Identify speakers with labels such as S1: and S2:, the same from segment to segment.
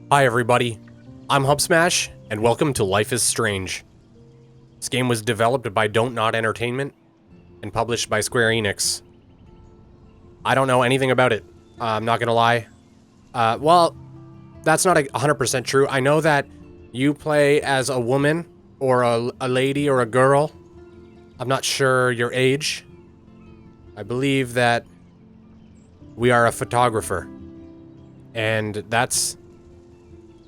S1: Hi everybody, I'm Hubsmash, and welcome to Life is Strange. This game was developed by Dontnod Entertainment and published by Square Enix. I don't know anything about it, I'm not gonna lie. Well, that's not 100% true. I know that you play as a woman, or a lady, or a girl. I'm not sure your age. I believe that we are a photographer. And that's...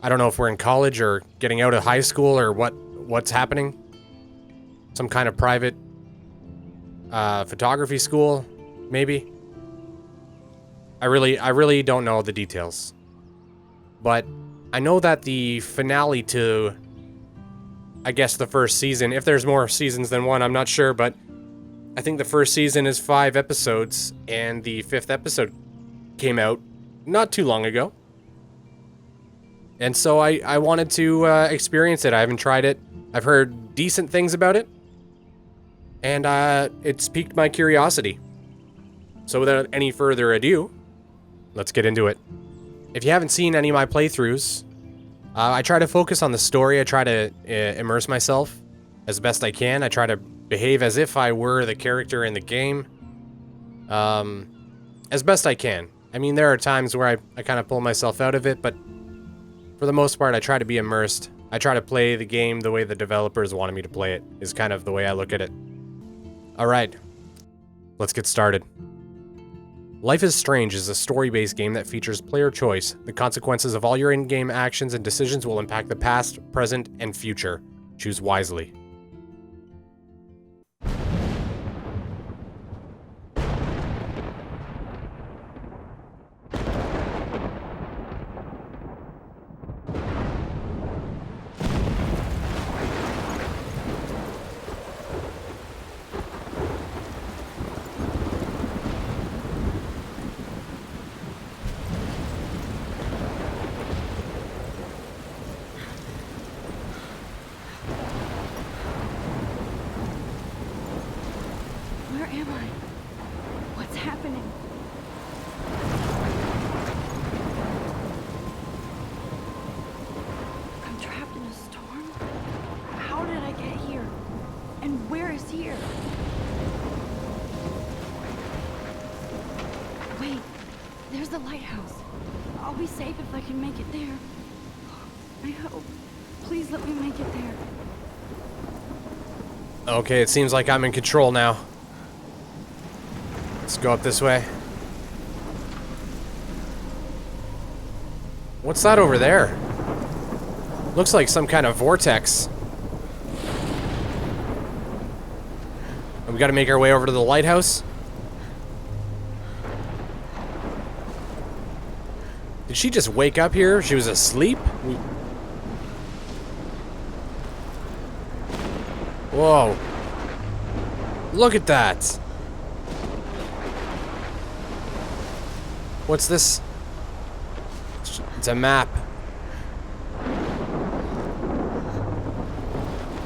S1: I don't know if we're in college or getting out of high school or what's happening. Some kind of private photography school, maybe. I really don't know the details. But I know that the finale to, I guess, the first season, if there's more seasons than one, I'm not sure, but I think the first season is 5 episodes, and the 5th episode came out not too long ago. And so I wanted to experience it. I haven't tried it. I've heard decent things about it. And it's piqued my curiosity. So without any further ado, let's get into it. If you haven't seen any of my playthroughs, I try to focus on the story. I try to immerse myself as best I can. I try to behave as if I were the character in the game. As best I can. I mean, there are times where I kind of pull myself out of it, but for the most part, I try to be immersed. I try to play the game the way the developers wanted me to play it, is kind of the way I look at it. Alright, let's get started. Life is Strange is a story-based game that features player choice. The consequences of all your in-game actions and decisions will impact the past, present, and future. Choose wisely.
S2: Where am I? What's happening? I'm trapped in a storm? How did I get here? And where is here? Wait, there's the lighthouse. I'll be safe if I can make it there. I hope. Please let me make it there.
S1: Okay, it seems like I'm in control now. Let's go up this way. What's that over there? Looks like some kind of vortex. And we gotta make our way over to the lighthouse. Did she just wake up here? She was asleep? Whoa. Look at that. What's this? It's a map.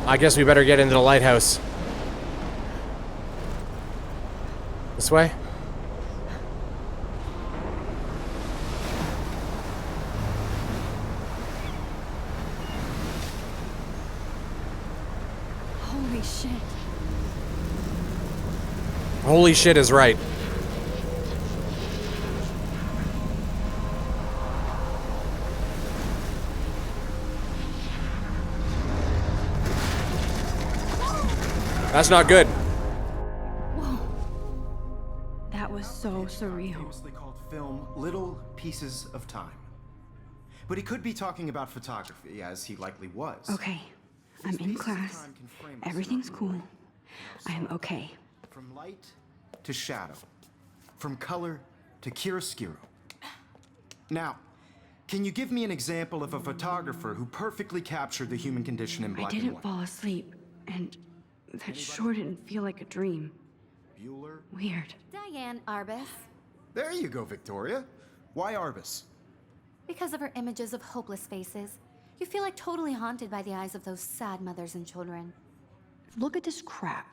S1: I guess we better get into the lighthouse. This way?
S2: Holy shit.
S1: Holy shit is right. That's not good.
S2: Whoa. That was so surreal.
S3: Famously called film Little Pieces of Time. But he could be talking about photography, as he likely was.
S2: Okay, I'm in class. Everything's cool. I am okay.
S3: From light to shadow. From color to chiaroscuro. Now, can you give me an example of a photographer who perfectly captured the human condition in black
S2: I
S3: and
S2: didn't
S3: white?
S2: fall asleep, and that sure didn't feel like a dream.
S3: Bueller?
S2: Weird.
S4: Diane Arbus.
S3: There you go, Victoria. Why Arbus?
S4: Because of her images of hopeless faces, you feel like totally haunted by the eyes of those sad mothers and children.
S2: Look at this crap.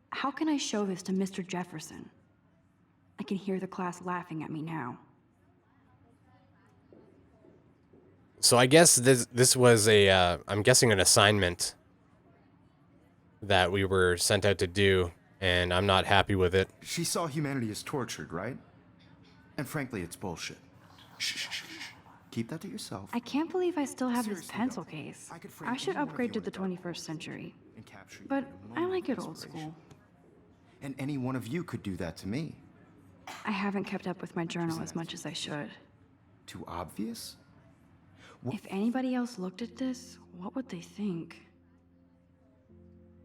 S2: How can I show this to Mr. Jefferson? I can hear the class laughing at me now.
S1: So I guess this was a, I'm guessing an assignment that we were sent out to do, and I'm not happy with it.
S3: She saw humanity as tortured, right? And frankly, it's bullshit. Shh, shh, shh, shh. Keep that to yourself.
S2: I can't believe I still have this
S3: Seriously,
S2: pencil
S3: though,
S2: case.
S3: I could frame
S2: I should
S3: any one of
S2: upgrade
S3: you
S2: to the
S3: in a dark
S2: 21st century.
S3: and capture you
S2: But
S3: in a
S2: I
S3: moment
S2: like
S3: of
S2: it old
S3: desperation.
S2: school.
S3: And any one of you could do that to me.
S2: I haven't kept up with my journal as much as I should.
S3: Too obvious?
S2: If anybody else looked at this, what would they think?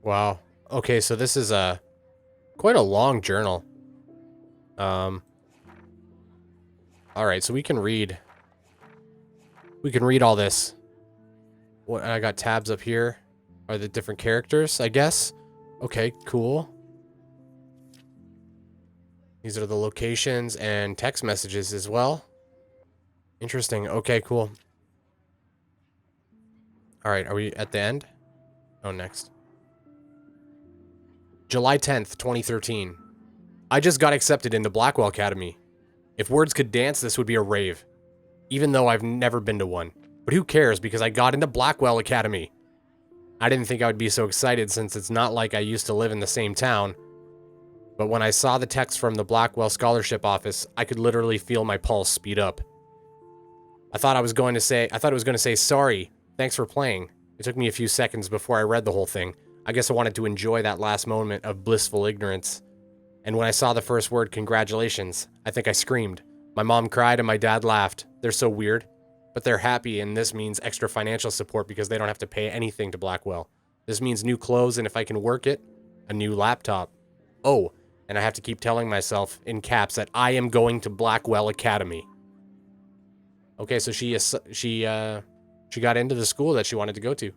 S1: Wow. Okay, so this is quite a long journal. All right, so we can read all this. What I got tabs up here are the different characters, I guess. Okay, cool. These are the locations and text messages as well. Interesting. Okay, cool. All right, are we at the end? Oh, next. July 10th, 2013. I just got accepted into Blackwell Academy. If words could dance, this would be a rave. Even though I've never been to one. But who cares, because I got into Blackwell Academy. I didn't think I would be so excited since it's not like I used to live in the same town. But when I saw the text from the Blackwell Scholarship Office, I could literally feel my pulse speed up. I thought it was going to say, sorry, thanks for playing. It took me a few seconds before I read the whole thing. I guess I wanted to enjoy that last moment of blissful ignorance. And when I saw the first word, congratulations, I think I screamed. My mom cried and my dad laughed. They're so weird. But they're happy, and this means extra financial support because they don't have to pay anything to Blackwell. This means new clothes, and if I can work it, a new laptop. Oh, and I have to keep telling myself in caps that I am going to Blackwell Academy. Okay, so she got into the school that she wanted to go to.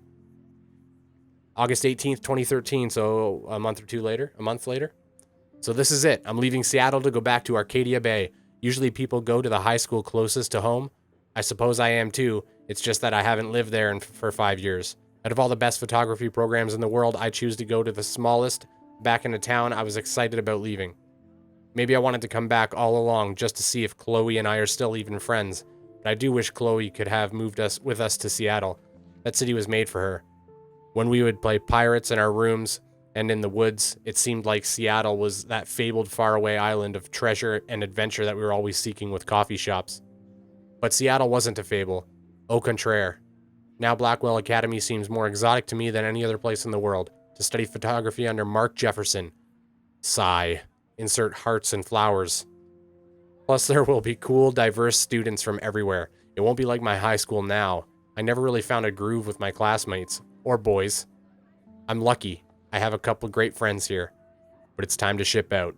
S1: August 18th, 2013, so a month later. So this is it. I'm leaving Seattle to go back to Arcadia Bay. Usually people go to the high school closest to home. I suppose I am too. It's just that I haven't lived there for 5 years. Out of all the best photography programs in the world, I choose to go to the smallest. Back in a town, I was excited about leaving. Maybe I wanted to come back all along just to see if Chloe and I are still even friends. But I do wish Chloe could have moved with us to Seattle. That city was made for her. When we would play pirates in our rooms and in the woods, it seemed like Seattle was that fabled faraway island of treasure and adventure that we were always seeking with coffee shops. But Seattle wasn't a fable. Au contraire. Now Blackwell Academy seems more exotic to me than any other place in the world. To study photography under Mark Jefferson. Sigh. Insert hearts and flowers. Plus there will be cool, diverse students from everywhere. It won't be like my high school now. I never really found a groove with my classmates. Or boys. I'm lucky. I have a couple great friends here. But it's time to ship out.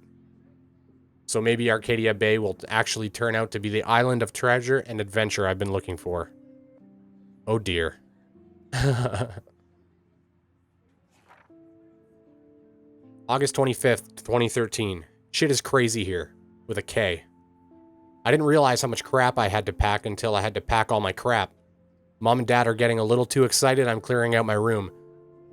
S1: So maybe Arcadia Bay will actually turn out to be the island of treasure and adventure I've been looking for. Oh dear. August 25th, 2013. Shit is crazy here. With a K. I didn't realize how much crap I had to pack until I had to pack all my crap. Mom and Dad are getting a little too excited I'm clearing out my room.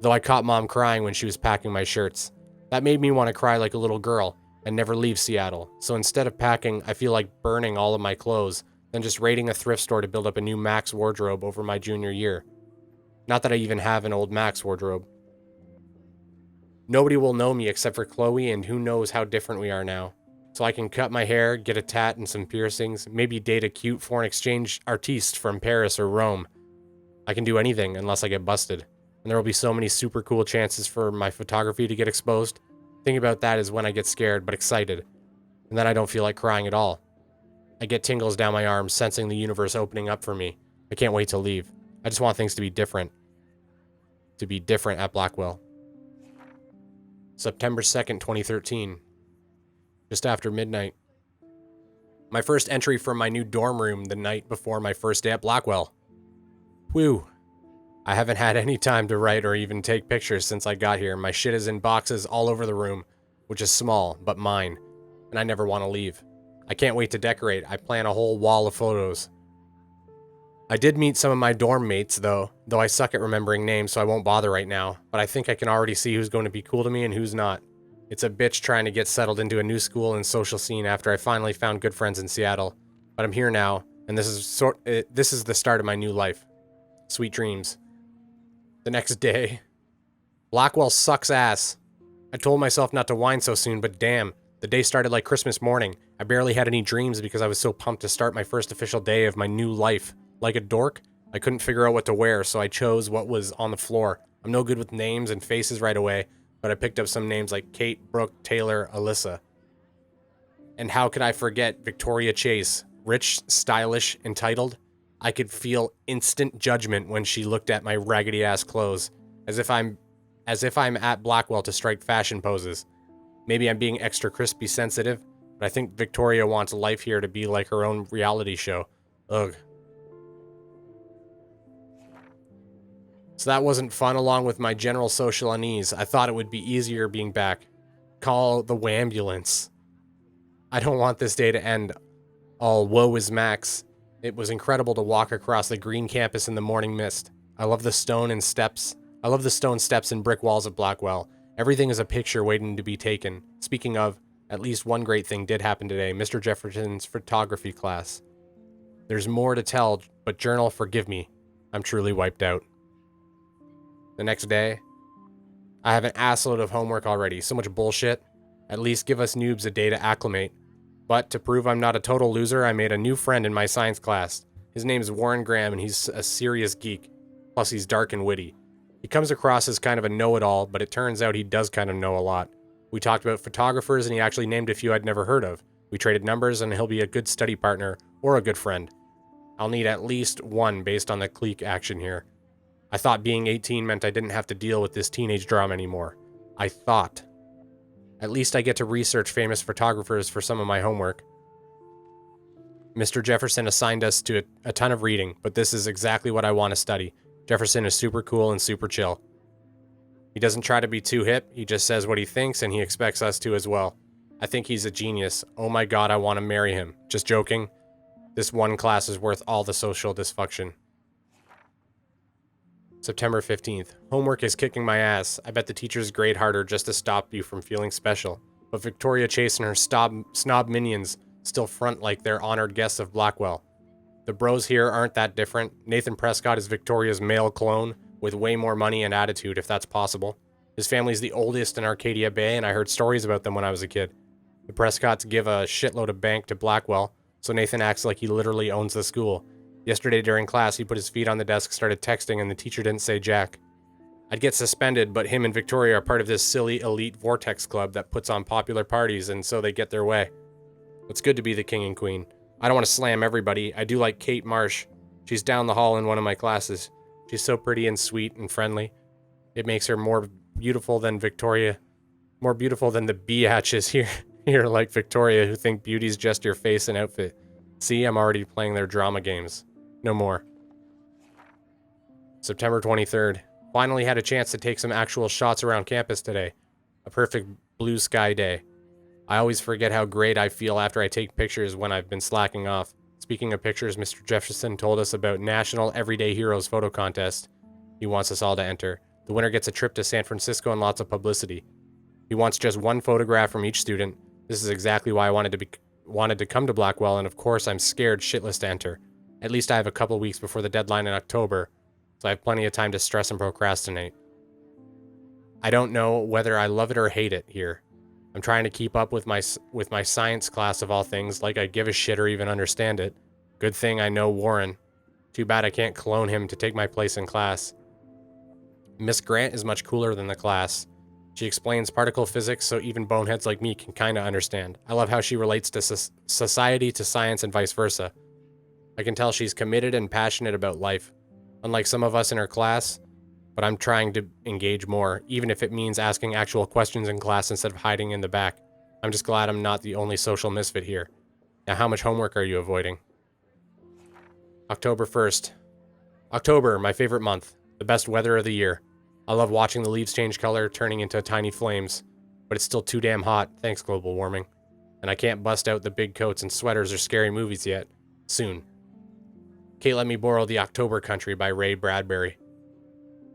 S1: Though I caught Mom crying when she was packing my shirts. That made me want to cry like a little girl. And never leave Seattle. So instead of packing, I feel like burning all of my clothes, then just raiding a thrift store to build up a new Max wardrobe over my junior year. Not that I even have an old Max wardrobe. Nobody will know me except for Chloe, and who knows how different we are now. So I can cut my hair, get a tat and some piercings, maybe date a cute foreign exchange artiste from Paris or Rome. I can do anything unless I get busted. And there will be so many super cool chances for my photography to get exposed. Thinking about that is when I get scared, but excited. And then I don't feel like crying at all. I get tingles down my arms, sensing the universe opening up for me. I can't wait to leave. I just want things to be different. To be different at Blackwell. September 2nd, 2013. Just after midnight. My first entry from my new dorm room the night before my first day at Blackwell. Whew. I haven't had any time to write or even take pictures since I got here. My shit is in boxes all over the room, which is small, but mine, and I never want to leave. I can't wait to decorate. I plan a whole wall of photos. I did meet some of my dorm mates, though I suck at remembering names, so I won't bother right now, but I think I can already see who's going to be cool to me and who's not. It's a bitch trying to get settled into a new school and social scene after I finally found good friends in Seattle, but I'm here now, And this is the start of my new life. Sweet dreams. The next day, Blackwell sucks ass. I told myself not to whine so soon, but damn, the day started like Christmas morning. I barely had any dreams because I was so pumped to start my first official day of my new life. Like a dork, I couldn't figure out what to wear, so I chose what was on the floor. I'm no good with names and faces right away, but I picked up some names like Kate, Brooke, Taylor, Alyssa. And how could I forget Victoria Chase? Rich, stylish, entitled. I could feel instant judgment when she looked at my raggedy-ass clothes, as if I'm at Blackwell to strike fashion poses. Maybe I'm being extra crispy sensitive, but I think Victoria wants life here to be like her own reality show. Ugh. So that wasn't fun along with my general social unease. I thought it would be easier being back. Call the wambulance. I don't want this day to end all woe is Max. It was incredible to walk across the green campus in the morning mist. I love the stone steps and brick walls of Blackwell. Everything is a picture waiting to be taken. Speaking of, at least one great thing did happen today. Mr. Jefferson's photography class. There's more to tell, but journal, forgive me. I'm truly wiped out. The next day, I have an assload of homework already. So much bullshit. At least give us noobs a day to acclimate. But to prove I'm not a total loser, I made a new friend in my science class. His name is Warren Graham, and he's a serious geek. Plus, he's dark and witty. He comes across as kind of a know-it-all, but it turns out he does kind of know a lot. We talked about photographers, and he actually named a few I'd never heard of. We traded numbers, and he'll be a good study partner, or a good friend. I'll need at least one based on the clique action here. I thought being 18 meant I didn't have to deal with this teenage drama anymore. I thought. At least I get to research famous photographers for some of my homework. Mr. Jefferson assigned us to a ton of reading, but this is exactly what I want to study. Jefferson is super cool and super chill. He doesn't try to be too hip, he just says what he thinks and he expects us to as well. I think he's a genius. Oh my god, I want to marry him. Just joking. This one class is worth all the social dysfunction. September 15th. Homework is kicking my ass. I bet the teachers grade harder just to stop you from feeling special. But Victoria Chase and her snob minions still front like they're honored guests of Blackwell. The bros here aren't that different. Nathan Prescott is Victoria's male clone, with way more money and attitude, if that's possible. His family's the oldest in Arcadia Bay, and I heard stories about them when I was a kid. The Prescotts give a shitload of bank to Blackwell, so Nathan acts like he literally owns the school. Yesterday during class, he put his feet on the desk, started texting, and the teacher didn't say jack. I'd get suspended, but him and Victoria are part of this silly elite vortex club that puts on popular parties, and so they get their way. It's good to be the king and queen. I don't want to slam everybody. I do like Kate Marsh. She's down the hall in one of my classes. She's so pretty and sweet and friendly. It makes her more beautiful than Victoria. More beautiful than the biatches here like Victoria, who think beauty's just your face and outfit. See, I'm already playing their drama games. No more. September 23rd. Finally had a chance to take some actual shots around campus today. A perfect blue sky day. I always forget how great I feel after I take pictures when I've been slacking off. Speaking of pictures, Mr. Jefferson told us about National Everyday Heroes photo contest. He wants us all to enter. The winner gets a trip to San Francisco and lots of publicity. He wants just one photograph from each student. This is exactly why I wanted to come to Blackwell, and of course I'm scared shitless to enter. At least I have a couple weeks before the deadline in October, so I have plenty of time to stress and procrastinate. I don't know whether I love it or hate it here. I'm trying to keep up with my science class of all things, like I give a shit or even understand it. Good thing I know Warren. Too bad I can't clone him to take my place in class. Miss Grant is much cooler than the class. She explains particle physics so even boneheads like me can kinda understand. I love how she relates to society to science and vice versa. I can tell she's committed and passionate about life. Unlike some of us in her class, but I'm trying to engage more, even if it means asking actual questions in class instead of hiding in the back. I'm just glad I'm not the only social misfit here. Now, how much homework are you avoiding? October 1st. October, my favorite month. The best weather of the year. I love watching the leaves change color, turning into tiny flames. But it's still too damn hot, thanks global warming. And I can't bust out the big coats and sweaters or scary movies yet. Soon. Kate let me borrow The October Country by Ray Bradbury.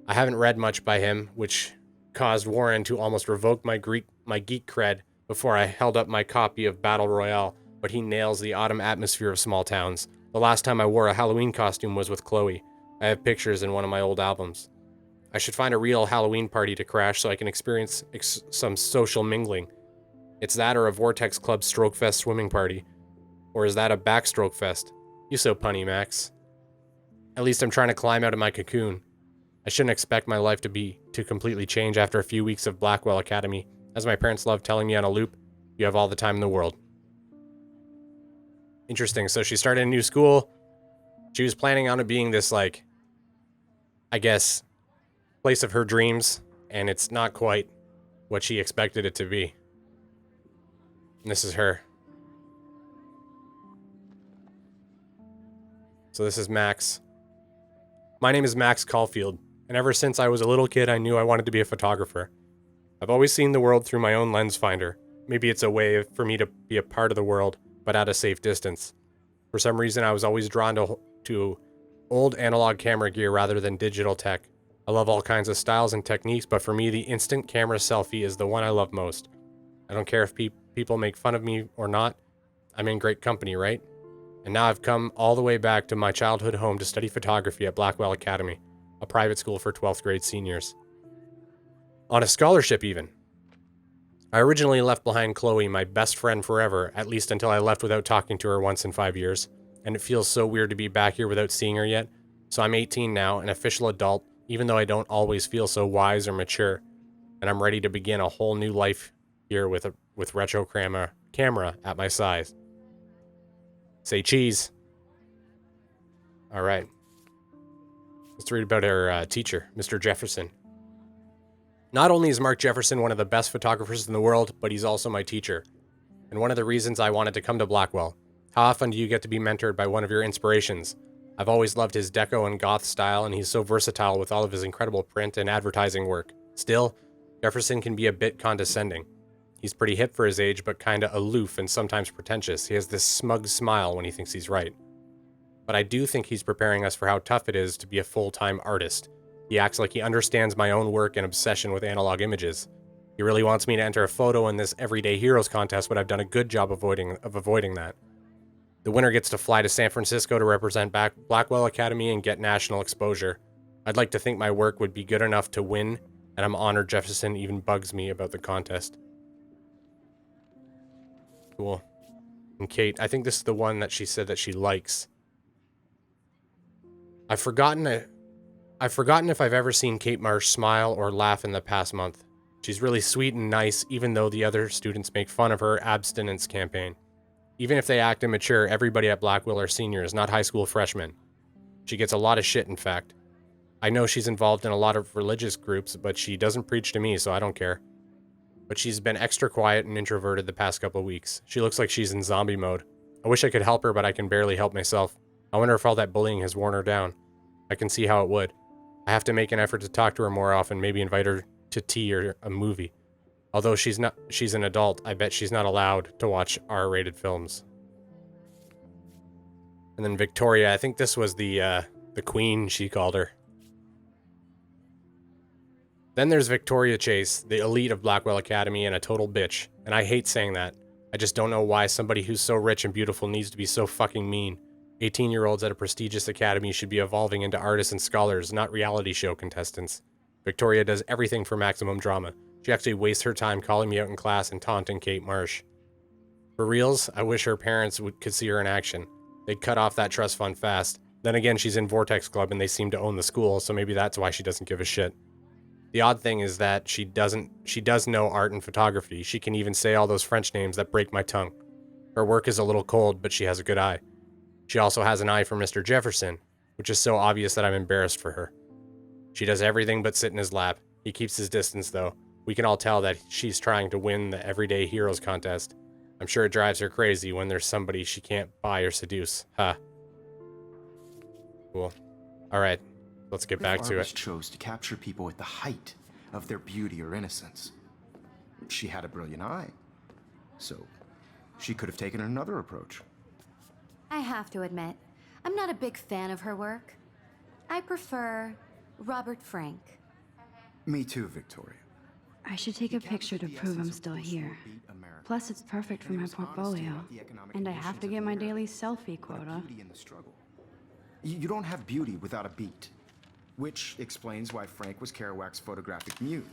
S1: I haven't read much by him, which caused Warren to almost revoke my geek cred before I held up my copy of Battle Royale, but he nails the autumn atmosphere of small towns. The last time I wore a Halloween costume was with Chloe. I have pictures in one of my old albums. I should find a real Halloween party to crash so I can experience some social mingling. It's that or a Vortex Club Stroke Fest swimming party. Or is that a backstroke fest? You so punny, Max. At least I'm trying to climb out of my cocoon. I shouldn't expect my life to completely change after a few weeks of Blackwell Academy. As my parents love telling me on a loop, you have all the time in the world. Interesting. So she started a new school. She was planning on it being this, like, I guess, place of her dreams, and it's not quite what she expected it to be. And this is her. So this is Max. My name is Max Caulfield, and ever since I was a little kid, I knew I wanted to be a photographer. I've always seen the world through my own lens finder. Maybe it's a way for me to be a part of the world, but at a safe distance. For some reason, I was always drawn to old analog camera gear rather than digital tech. I love all kinds of styles and techniques, but for me, the instant camera selfie is the one I love most. I don't care if people make fun of me or not. I'm in great company, right? And now I've come all the way back to my childhood home to study photography at Blackwell Academy, a private school for 12th grade seniors. On a scholarship, even. I originally left behind Chloe, my best friend forever, at least until I left without talking to her once in 5 years. And it feels so weird to be back here without seeing her yet. So I'm 18 now, an official adult, even though I don't always feel so wise or mature. And I'm ready to begin a whole new life here with retro camera at my side. Say cheese. All right. Let's read about our teacher, Mr. Jefferson. Not only is Mark Jefferson one of the best photographers in the world, but he's also my teacher. And one of the reasons I wanted to come to Blackwell. How often do you get to be mentored by one of your inspirations? I've always loved his deco and goth style, and he's so versatile with all of his incredible print and advertising work. Still, Jefferson can be a bit condescending. He's pretty hip for his age, but kinda aloof and sometimes pretentious. He has this smug smile when he thinks he's right. But I do think he's preparing us for how tough it is to be a full-time artist. He acts like he understands my own work and obsession with analog images. He really wants me to enter a photo in this Everyday Heroes contest, but I've done a good job of avoiding that. The winner gets to fly to San Francisco to represent Blackwell Academy and get national exposure. I'd like to think my work would be good enough to win, and I'm honored Jefferson even bugs me about the contest. Cool. And Kate, I think this is the one that she said that she likes. I've forgotten if I've ever seen Kate Marsh smile or laugh in the past month. She's really sweet and nice, even though the other students make fun of her abstinence campaign. Even if they act immature, everybody at Blackwell are seniors, not high school freshmen. She gets a lot of shit, in fact. I know she's involved in a lot of religious groups, but she doesn't preach to me, so I don't care. But she's been extra quiet and introverted the past couple of weeks. She looks like she's in zombie mode. I wish I could help her, but I can barely help myself. I wonder if all that bullying has worn her down. I can see how it would. I have to make an effort to talk to her more often, maybe invite her to tea or a movie. Although she's an adult, I bet she's not allowed to watch R-rated films. And then Victoria, I think this was the queen, she called her. Then there's Victoria Chase, the elite of Blackwell Academy and a total bitch. And I hate saying that. I just don't know why somebody who's so rich and beautiful needs to be so fucking mean. 18-year-olds at a prestigious academy should be evolving into artists and scholars, not reality show contestants. Victoria does everything for maximum drama. She actually wastes her time calling me out in class and taunting Kate Marsh. For reals, I wish her parents could see her in action. They'd cut off that trust fund fast. Then again, she's in Vortex Club and they seem to own the school, so maybe that's why she doesn't give a shit. The odd thing is that she does know art and photography. She can even say all those French names that break my tongue. Her work is a little cold, but she has a good eye. She also has an eye for Mr. Jefferson, which is so obvious that I'm embarrassed for her. She does everything but sit in his lap. He keeps his distance, though. We can all tell that she's trying to win the Everyday Heroes contest. I'm sure it drives her crazy when there's somebody she can't buy or seduce. Huh. Cool. Alright, let's get back to it.
S3: Chose to capture people at the height of their beauty or innocence. She had a brilliant eye, so she could have taken another approach.
S4: I have to admit, I'm not a big fan of her work. I prefer Robert Frank.
S3: Me too, Victoria.
S2: I should take a picture to prove I'm still here. Plus, it's perfect for my portfolio. And I have to get my daily selfie quota.
S3: You don't have beauty without a beat. Which explains why Frank was Kerouac's photographic muse.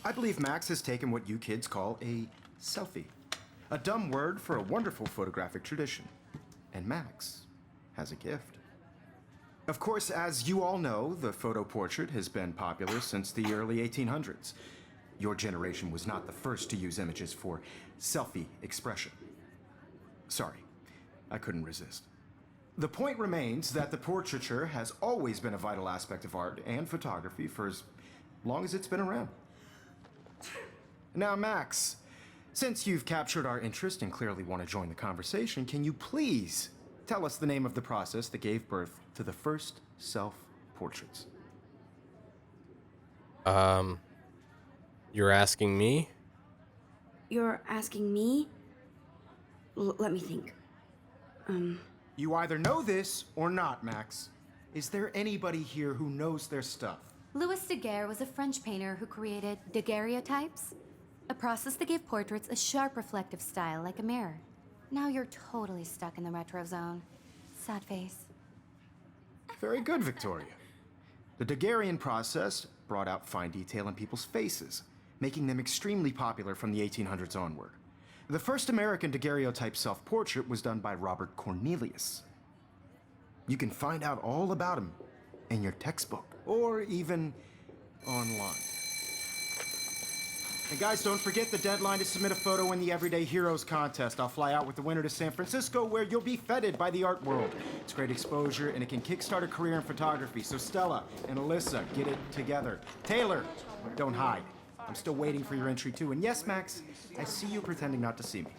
S3: I believe Max has taken what you kids call a selfie. A dumb word for a wonderful photographic tradition. And Max has a gift. Of course, as you all know, the photo portrait has been popular since the early 1800s. Your generation was not the first to use images for selfie expression. Sorry, I couldn't resist. The point remains that the portraiture has always been a vital aspect of art and photography for as long as it's been around. Now, Max, since you've captured our interest and clearly want to join the conversation, can you please tell us the name of the process that gave birth to the first self-portraits?
S1: You're asking me?
S2: You're asking me? Let me think.
S3: You either know this or not, Max. Is there anybody here who knows their stuff?
S4: Louis Daguerre was a French painter who created daguerreotypes, a process that gave portraits a sharp reflective style like a mirror. Now you're totally stuck in the retro zone. Sad face.
S3: Very good, Victoria. The Daguerrean process brought out fine detail in people's faces, making them extremely popular from the 1800s onward. The first American daguerreotype self-portrait was done by Robert Cornelius. You can find out all about him in your textbook, or even online. And guys, don't forget the deadline to submit a photo in the Everyday Heroes contest. I'll fly out with the winner to San Francisco, where you'll be feted by the art world. It's great exposure, and it can kickstart a career in photography. So Stella and Alyssa, get it together. Taylor, don't hide. I'm still waiting for your entry, too. And yes, Max, I see you pretending not to see me.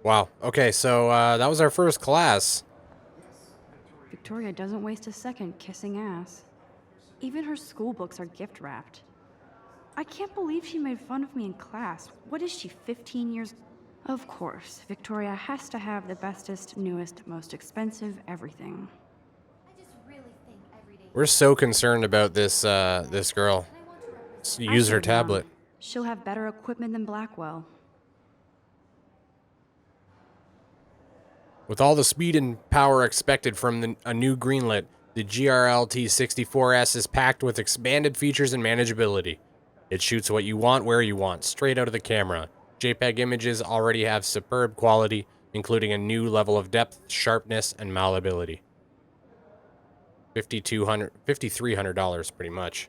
S1: Wow. Okay, so that was our first class.
S2: Victoria doesn't waste a second kissing ass. Even her school books are gift wrapped. I can't believe she made fun of me in class. What is she, 15 years? Of course, Victoria has to have the bestest, newest, most expensive everything.
S1: We're so concerned about this this girl. Use her tablet.
S2: She'll have better equipment than Blackwell.
S1: With all the speed and power expected from a new greenlit, the GRLT 64S is packed with expanded features and manageability. It shoots what you want, where you want, straight out of the camera. JPEG images already have superb quality, including a new level of depth, sharpness, and malleability. $5,300 pretty much.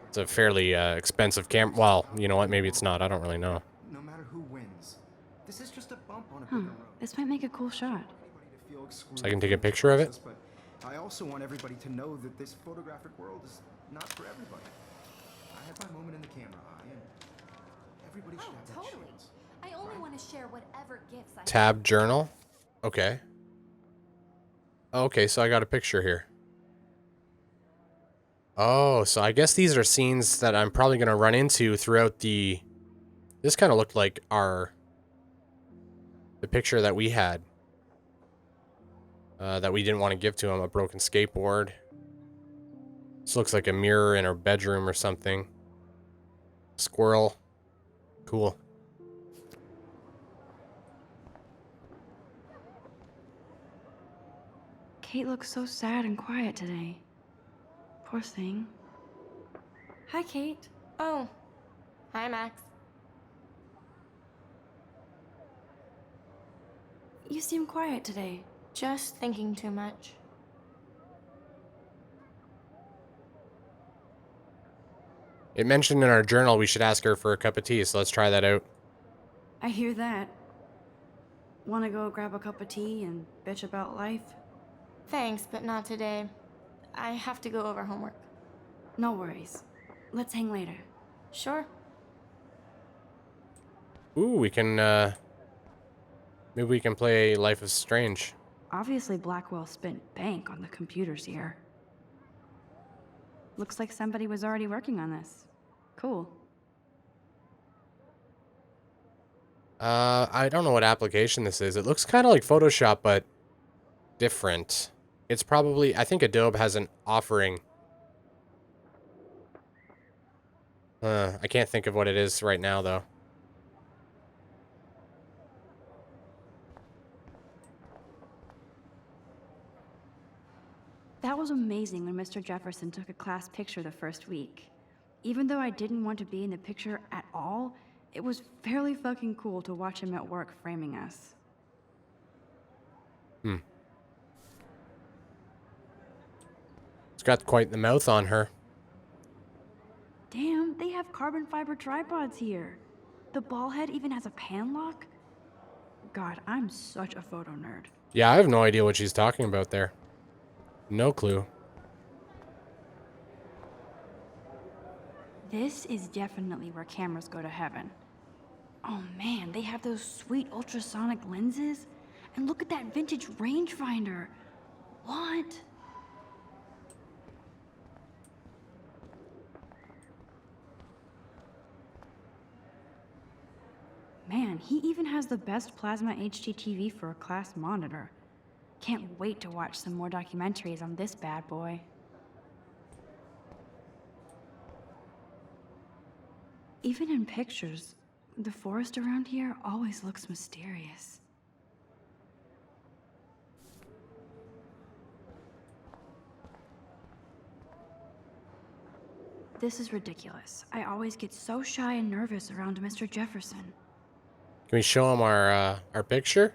S1: It's a fairly expensive camera. Well, you know what? Maybe it's not. I don't really know.
S3: No matter who wins, this is just a bump on a bigger road.
S2: This might make a cool shot.
S1: So I can take a picture of it?
S3: But I also want everybody to know that this photographic world is not for everybody. I have my moment in the camera eye, and everybody should have that chance.
S4: I only want to share whatever gifts I
S1: Tab journal. Okay. Okay, so I got a picture here. Oh, so I guess these are scenes that I'm probably going to run into throughout the... This kind of looked like the picture that we had. That we didn't want to give to him. A broken skateboard. This looks like a mirror in her bedroom or something. Squirrel. Cool.
S2: Kate looks so sad and quiet today. Poor thing. Hi, Kate.
S5: Oh. Hi, Max.
S2: You seem quiet today.
S5: Just thinking too much.
S1: It mentioned in our journal we should ask her for a cup of tea, so let's try that out.
S2: I hear that. Wanna go grab a cup of tea and bitch about life?
S5: Thanks, but not today. I have to go over homework.
S2: No worries. Let's hang later.
S5: Sure.
S1: Ooh, we can, maybe we can play Life is Strange.
S2: Obviously, Blackwell spent bank on the computers here. Looks like somebody was already working on this. Cool.
S1: I don't know what application this is. It looks kind of like Photoshop, but different. It's probably, I think Adobe has an offering. I can't think of what it is right now, though.
S2: That was amazing when Mr. Jefferson took a class picture the first week. Even though I didn't want to be in the picture at all, it was fairly fucking cool to watch him at work framing us.
S1: It's got quite the mouth on her.
S2: Damn, they have carbon fiber tripods here. The ball head even has a pan lock. God, I'm such a photo nerd.
S1: Yeah, I have no idea what she's talking about there. No clue.
S2: This is definitely where cameras go to heaven. Oh man, they have those sweet ultrasonic lenses. And look at that vintage rangefinder. What? Man, he even has the best plasma HDTV for a class monitor. Can't wait to watch some more documentaries on this bad boy. Even in pictures, the forest around here always looks mysterious. This is ridiculous. I always get so shy and nervous around Mr. Jefferson.
S1: Can we show him our picture?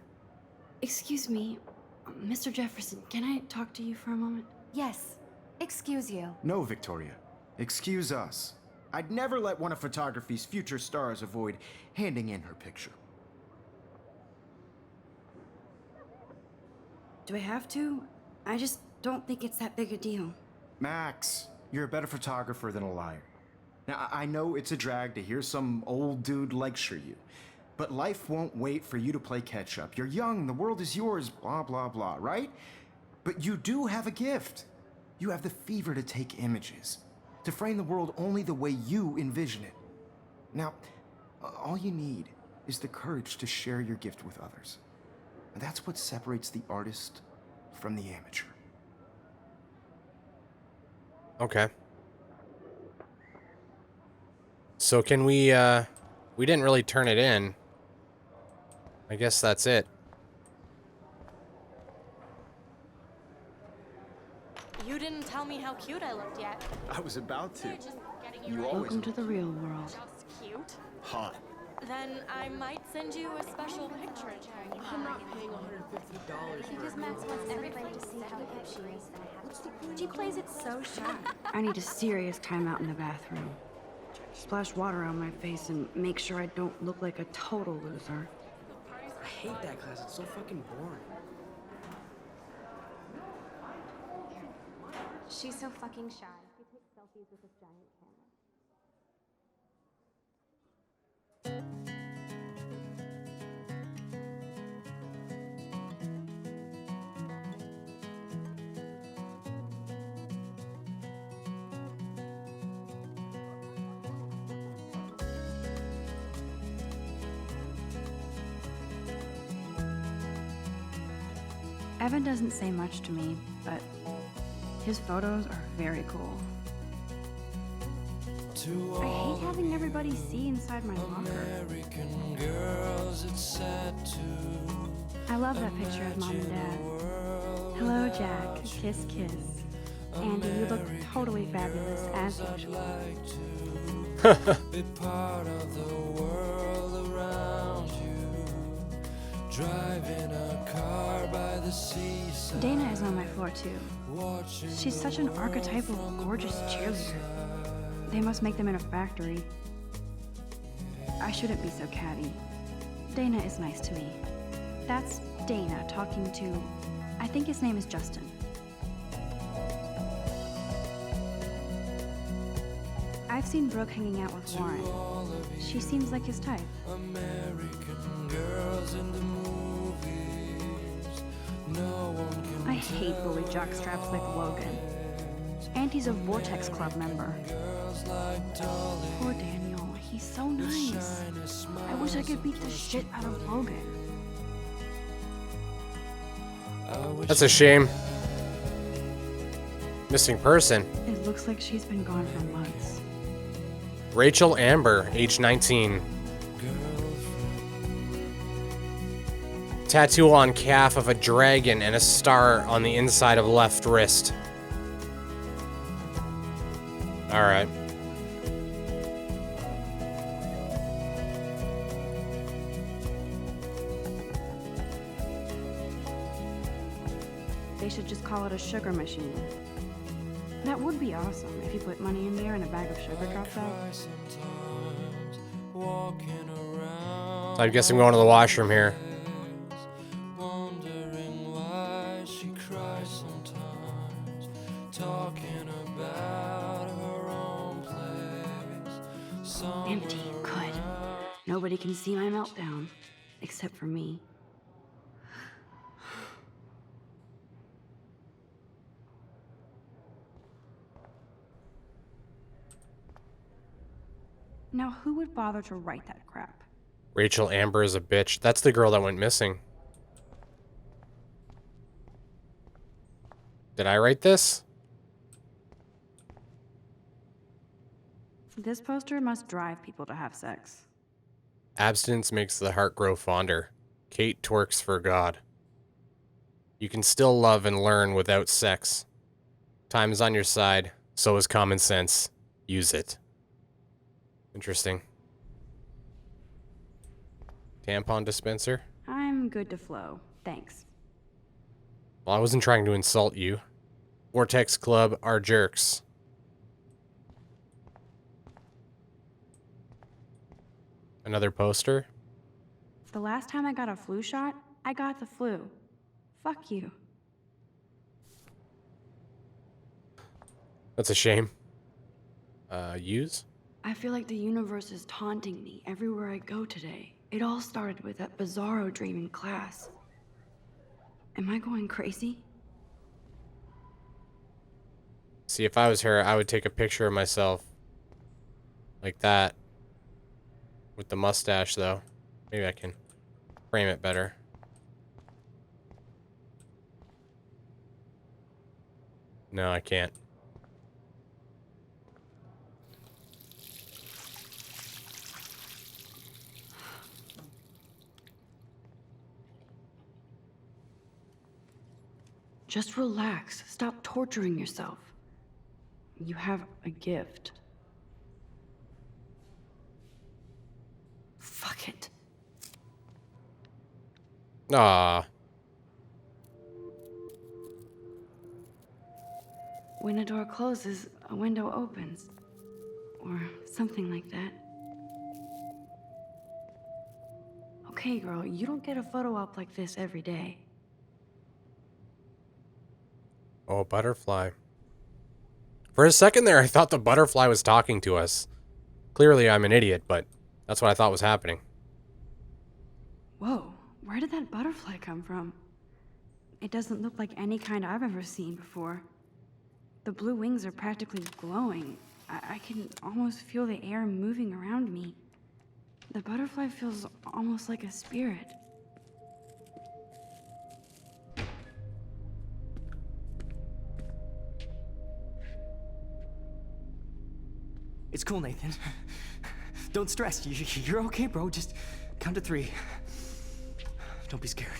S2: Excuse me, Mr. Jefferson, can I talk to you for a moment?
S4: Yes. Excuse you.
S3: No, Victoria. Excuse us. I'd never let one of photography's future stars avoid handing in her picture.
S2: Do I have to? I just don't think it's that big a deal.
S3: Max, you're a better photographer than a liar. Now, I know it's a drag to hear some old dude lecture you, but life won't wait for you to play catch up. You're young, the world is yours, blah, blah, blah, right? But you do have a gift. You have the fever to take images, to frame the world only the way you envision it. Now, all you need is the courage to share your gift with others. And that's what separates the artist from the amateur.
S1: Okay. So can we didn't really turn it in. I guess that's it.
S5: You didn't tell me how cute I looked yet.
S3: I was about to.
S5: Just getting you
S3: You
S5: ready.
S3: always
S2: Welcome to the real world.
S5: Just cute.
S3: hot.
S5: Then I might send you a special picture.
S6: I'm not paying $150.
S4: Because Max wants everybody to see how hip she is.
S2: She plays it so shy. I need a serious timeout in the bathroom. Splash water on my face and make sure I don't look like a total loser.
S6: I hate that class. It's so fucking boring.
S4: She's so fucking shy. She takes selfies with this giant camera.
S2: Evan doesn't say much to me, but his photos are very cool. I hate having everybody see inside my locker. I love that picture of Mom and Dad. Hello, Jack. Kiss, kiss. Andy, you look totally fabulous as usual.
S7: Be part of the world around you. Driving a car by the seaside.
S2: Dana is on my floor too. She's such an archetypal, gorgeous cheerleader. They must make them in a factory. I shouldn't be so catty. Dana is nice to me. That's Dana talking to, I think his name is Justin. I've seen Brooke hanging out with Warren. She seems like his type.
S7: American girls in the movies. No one can
S2: I hate bully jockstraps like Logan. And he's a Vortex Club member. Poor Daniel, he's so nice. I wish I could beat the shit out of Logan.
S1: That's a shame. Missing person.
S2: It looks like she's been gone for months.
S1: Rachel Amber, age 19. Tattoo on calf of a dragon and a star on the inside of left wrist. Alright.
S2: They should just call it a sugar machine. That would be awesome if you put money in there and a bag of sugar drops out.
S7: Sometimes walking around,
S1: So I guess I'm going to the washroom here.
S7: wondering why she cries sometimes, talking about her own place.
S2: Empty, good. Nobody can see my meltdown, except for me. Now, who would bother to write that crap?
S1: Rachel Amber is a bitch. That's the girl that went missing. Did I write this?
S2: This poster must drive people to have sex.
S1: Abstinence makes the heart grow fonder. Kate twerks for God. You can still love and learn without sex. Time is on your side, so is common sense. Use it. Interesting. Tampon dispenser?
S2: I'm good to flow, thanks.
S1: Well, I wasn't trying to insult you. Vortex Club are jerks. Another poster?
S2: The last time I got a flu shot, I got the flu. Fuck you.
S1: That's a shame. Use?
S2: I feel like the universe is taunting me everywhere I go today. It all started with that bizarro dream in class. Am I going crazy?
S1: See, if I was her, I would take a picture of myself. Like that. With the mustache, though. Maybe I can frame it better. No, I can't.
S2: Just relax. Stop torturing yourself. You have a gift. Fuck it.
S1: Ah,
S2: When a door closes, a window opens. Or something like that. Okay, girl, you don't get a photo op like this every day.
S1: oh, butterfly. For a second there, I thought the butterfly was talking to us. Clearly, I'm an idiot, but that's what I thought was happening.
S2: Whoa, where did that butterfly come from? It doesn't look like any kind I've ever seen before. The blue wings are practically glowing. I can almost feel the air moving around me. The butterfly feels almost like a spirit.
S8: It's cool, Nathan. Don't stress. You're okay, bro. Just count to 3. Don't be scared.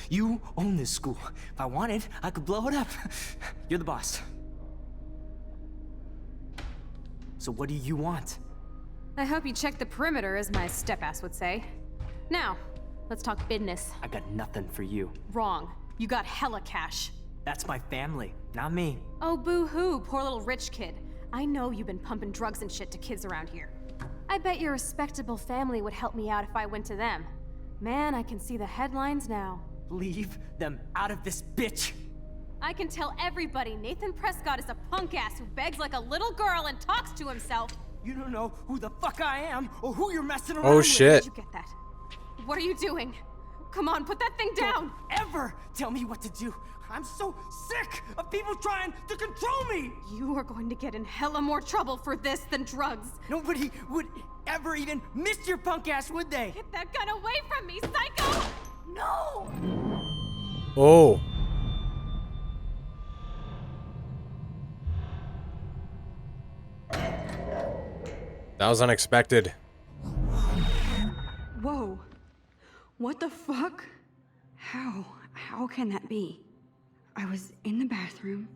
S8: You own this school. If I wanted, I could blow it up. You're the boss. So what do you want?
S9: I hope you checked the perimeter, as my step-ass would say. Now, let's talk business.
S8: I got nothing for you.
S9: Wrong. You got hella cash.
S8: That's my family, not me.
S9: Oh, boo-hoo, poor little rich kid. I know you've been pumping drugs and shit to kids around here. I bet your respectable family would help me out if I went to them. Man, I can see the headlines now.
S8: Leave them out of this, bitch!
S9: I can tell everybody Nathan Prescott is a punk ass who begs like a little girl and talks to himself.
S8: You don't know who the fuck I am or who you're messing around
S1: Oh,
S8: with.
S1: shit.
S9: Did you get that? What are you doing? Come on, put that thing down!
S8: Don't ever tell me what to do. I'm so sick of people trying to control me!
S9: You are going to get in hella more trouble for this than drugs.
S8: Nobody would ever even miss your punk ass, would they?
S9: Get that gun away from me, psycho! No!
S1: Oh. That was unexpected.
S2: Whoa. What the fuck? How can that be? I was in the bathroom.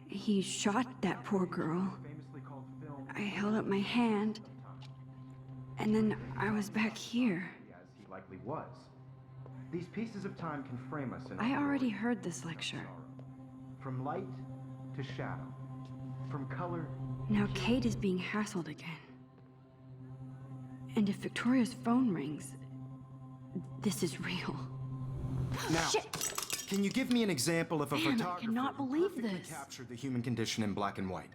S2: He shot that poor girl. I held up my hand. And then I was back here.
S3: As he likely was. These pieces of time can frame us in
S2: I already heard this lecture.
S3: from light to shadow, from color.
S2: Now Kate is being hassled again. And if Victoria's phone rings, this is real.
S3: Now, can you give me an example of a
S2: Man, I
S3: photographer
S2: cannot
S3: who
S2: believe
S3: perfectly
S2: this.
S3: captured the human condition in black and white?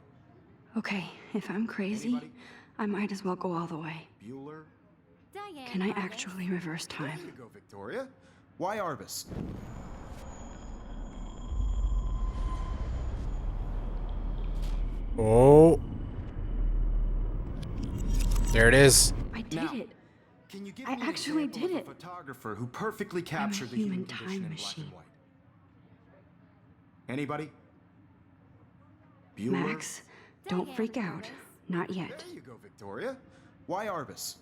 S2: Okay, if I'm crazy,
S3: Anybody?
S2: I might as well go all the way.
S3: Bueller?
S4: Diane,
S2: Can I
S4: Arbus.
S2: actually reverse time?
S3: There you go, Victoria. Why Arbus?
S1: Oh. There it is.
S2: I did
S3: Now,
S2: it.
S3: Can you give
S2: I
S3: me an
S2: actually
S3: example
S2: did
S3: of
S2: it.
S3: a photographer who perfectly captured the human
S2: human
S3: condition
S2: time
S3: in black
S2: machine.
S3: and white? Anybody? Bueller?
S2: Max, don't
S4: Diane
S2: freak out.
S4: Arbus.
S2: Not yet.
S3: There you go, Victoria. Why Arbus?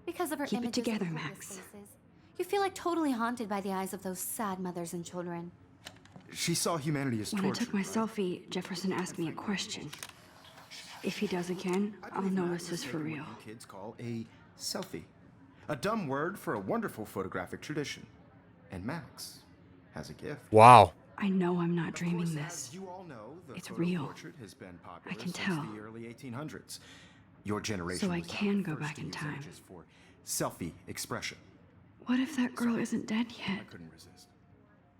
S4: Because of her
S2: Keep it
S4: images of
S2: together,
S4: hopeless
S2: Max.
S4: faces. You feel like totally haunted by the eyes of those sad mothers and children.
S3: She saw humanity as
S2: When I
S3: torture.
S2: took my selfie, Jefferson asked me a question. If he does again,
S3: I
S2: I'll
S3: believe
S2: know
S3: Max
S2: this is for
S3: making
S2: real.
S3: what you kids call a selfie. A dumb word for a wonderful photographic tradition. And Max has a gift.
S1: Wow.
S2: I know I'm not
S3: Of
S2: dreaming
S3: course,
S2: this.
S3: as you all know, the
S2: It's
S3: photo
S2: real.
S3: portrait has been popular
S2: I can
S3: since
S2: tell.
S3: the early 1800s. Your generation
S2: So I
S3: was not
S2: can
S3: the
S2: go
S3: first
S2: back
S3: to
S2: in
S3: use
S2: time.
S3: images for selfie expression.
S2: What if that girl isn't dead
S3: I
S2: yet?
S3: couldn't resist.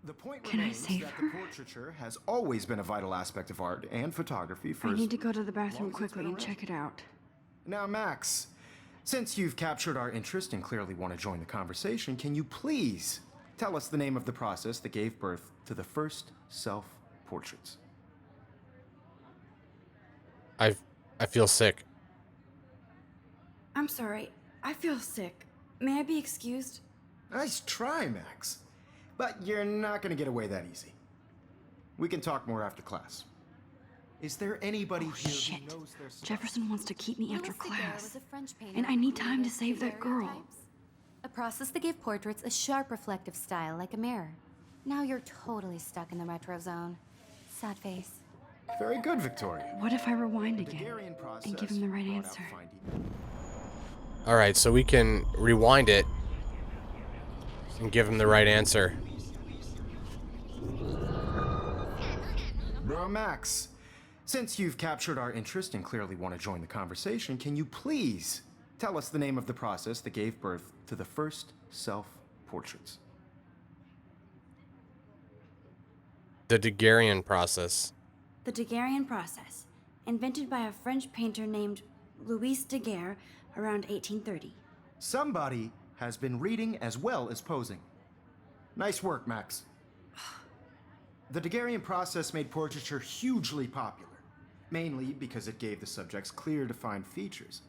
S3: The point
S2: Can I
S3: remains
S2: save
S3: that
S2: her?
S3: the portraiture has always been a vital aspect of art and photography for
S2: I
S3: as
S2: need to go to the bathroom
S3: long as it's
S2: quickly
S3: been
S2: and
S3: around.
S2: check it out.
S3: Now, Max, since you've captured our interest and clearly want to join the conversation, can you please tell us the name of the process that gave birth to the first self-portraits?
S1: I feel sick.
S2: I'm sorry. I feel sick. May I be excused?
S3: Nice try, Max. But you're not going to get away that easy. We can talk more after class. Is there anybody
S2: Oh,
S3: here
S2: shit.
S3: who knows their stuff?
S2: Jefferson wants to keep me after
S4: Louis Daguerre
S2: class.
S4: was a French painter
S2: And I
S4: who
S2: need time to
S4: created
S2: save that girl.
S4: daguerreotypes, a process that gave portraits a sharp reflective style like a mirror. Now you're totally stuck in the retro zone. Sad face.
S3: Very good, Victoria.
S2: What if I rewind
S3: The
S2: again
S3: Daguerrean process
S2: and give him the right
S3: brought out
S2: answer?
S3: fine
S1: All right, so we can rewind it and give him the right answer.
S3: Bro, Max, since you've captured our interest and clearly want to join the conversation, can you please tell us the name of the process that gave birth to the first self-portraits?
S1: The Daguerrean process.
S2: The Daguerrean process, invented by a French painter named Louis Daguerre around 1830.
S3: Somebody has been reading as well as posing. Nice work, Max. The Daguerrean process made portraiture hugely popular, mainly because it gave the subjects clear, defined features.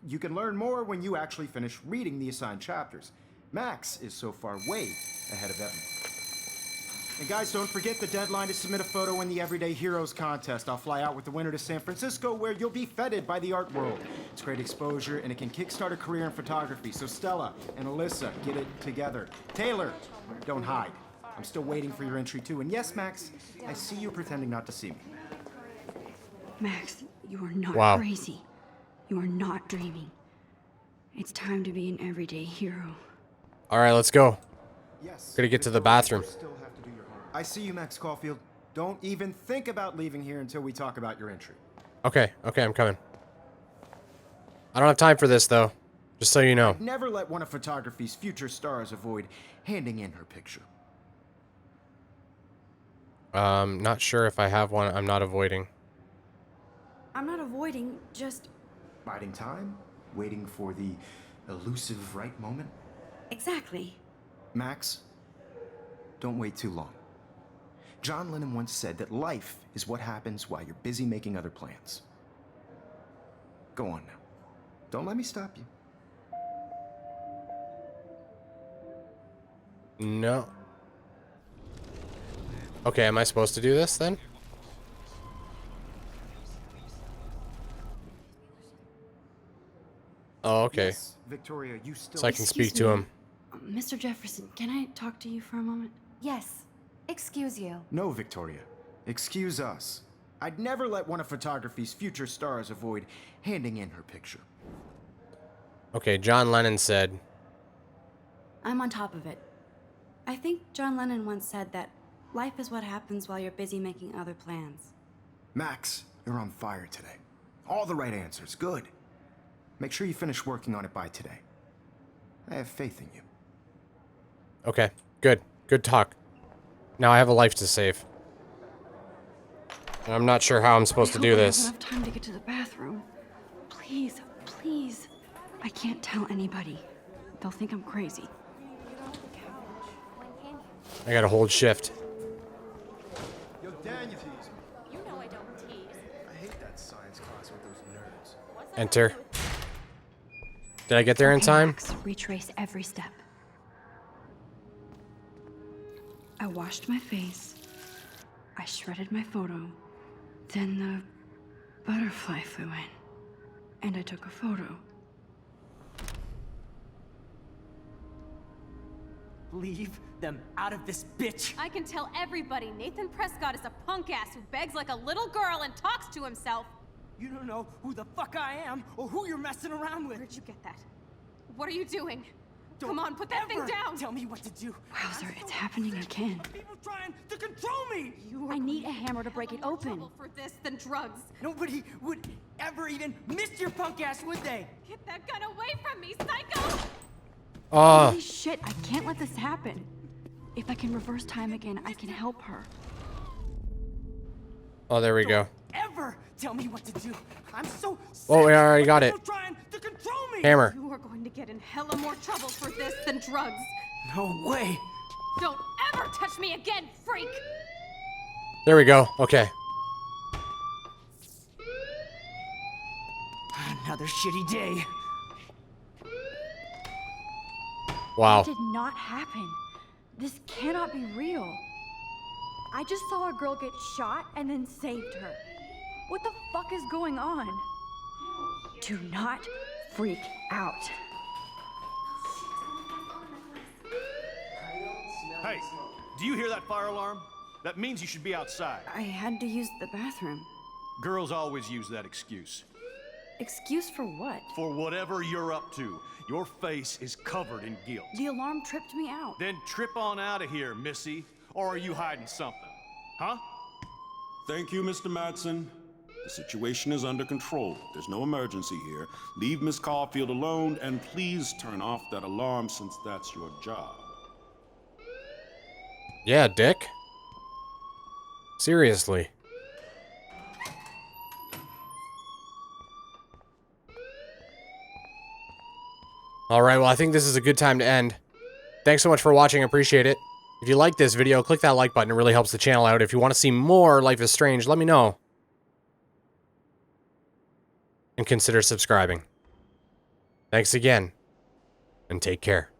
S3: You can learn more when you actually finish reading the assigned chapters. Max is so far way ahead of everyone. And guys, don't forget the deadline to submit a photo in the Everyday Heroes contest. I'll fly out with the winner to San Francisco, where you'll be feted by the art world. It's great exposure, and it can kickstart a career in photography. So Stella and Alyssa, get it together. Taylor, don't hide. I'm still waiting for your entry too. And yes, Max, I see you pretending not to see me.
S2: Max, you are not
S1: Wow.
S2: crazy. You are not dreaming. It's time to be an everyday hero.
S1: All right, let's go.
S3: Yes.
S1: Gotta get to the
S3: Victoria,
S1: bathroom.
S3: you still have to do your homework. I see you, Max Caulfield. Don't even think about leaving here until we talk about your entry.
S1: Okay, I'm coming. I don't have time for this, though. Just so you know.
S3: Never let one of photography's future stars avoid handing in her picture.
S1: Not sure if I have one. I'm not avoiding.
S2: I'm not avoiding, just
S3: Biding time, waiting for the elusive right moment.
S2: exactly.
S3: Max, don't wait too long. John Lennon once said that life is what happens while you're busy making other plans. Go on now. Don't let me stop you.
S1: No. Okay, am I supposed to do this then? Oh, okay.
S3: Yes, Victoria, you still...
S1: So I can
S2: Excuse
S1: speak to
S2: me.
S1: him.
S2: Mr. Jefferson, can I talk to you for a moment?
S4: Yes. Excuse you.
S3: No, Victoria. Excuse us. I'd never let one of photography's future stars avoid handing in her picture.
S1: Okay, John Lennon said,
S2: I'm on top of it. I think John Lennon once said that life is what happens while you're busy making other plans.
S3: Max, you're on fire today. All the right answers. Good. Make sure you finish working on it by today. I have faith in you.
S1: okay, good. Good talk. Now I have a life to save. And I'm not sure how I'm supposed to do
S2: I
S1: this.
S2: have enough time to get to the bathroom. Please, please. I can't tell anybody. They'll think I'm crazy.
S1: I gotta hold shift.
S3: Yo, Dan, you tease me.
S9: You know I don't tease.
S3: I hate that science class with those nerds.
S1: Enter. Did I get there in
S2: Okay,
S1: time?
S2: Max, retrace every step. I washed my face. I shredded my photo. Then the butterfly flew in. And I took a photo.
S8: Leave them out of this bitch.
S9: I can tell everybody Nathan Prescott is a punk ass who begs like a little girl and talks to himself.
S8: You don't know who the fuck I am or who you're messing around with.
S9: Where'd you get that? What are you doing?
S8: Don't
S9: Come on, put that thing
S8: ever
S9: down!
S8: Tell me what to do.
S2: Wowzer, it's happening again.
S8: People trying to control me.
S2: I need a hammer to break it
S9: More
S2: open.
S9: trouble for this than drugs.
S8: Nobody would ever even miss your punk ass, would they?
S9: Get that gun away from me, psycho!
S2: Holy shit, I can't let this happen. If I can reverse time again, I can help her.
S1: Oh, there we go.
S8: Ever tell me what to do. I'm so sick
S1: Oh, we already
S8: of
S1: got it.
S8: people trying to control me.
S1: Hammer.
S9: You are going to get in hella more trouble for this than drugs.
S8: No way.
S9: Don't ever touch me again, freak!
S1: There we go. Okay.
S8: Another shitty day.
S1: Wow.
S2: It did not happen. This cannot be real. I just saw a girl get shot and then saved her. What the fuck is going on? Do not freak out.
S10: Hey, do you hear that fire alarm? That means you should be outside.
S2: I had to use the bathroom.
S10: Girls always use that excuse.
S2: Excuse for what?
S10: For whatever you're up to, your face is covered in guilt.
S2: The alarm tripped me out.
S10: Then trip on out of here, Missy. Or are you hiding something? Huh?
S11: Thank you, Mr. Madsen. The situation is under control. There's no emergency here. Leave Miss Caulfield alone, and please turn off that alarm since that's your job.
S1: Yeah, Dick. Seriously. Alright, well, I think this is a good time to end. Thanks so much for watching, I appreciate it. If you like this video, click that like button, it really helps the channel out. If you want to see more Life is Strange, let me know. And consider subscribing. Thanks again, and take care.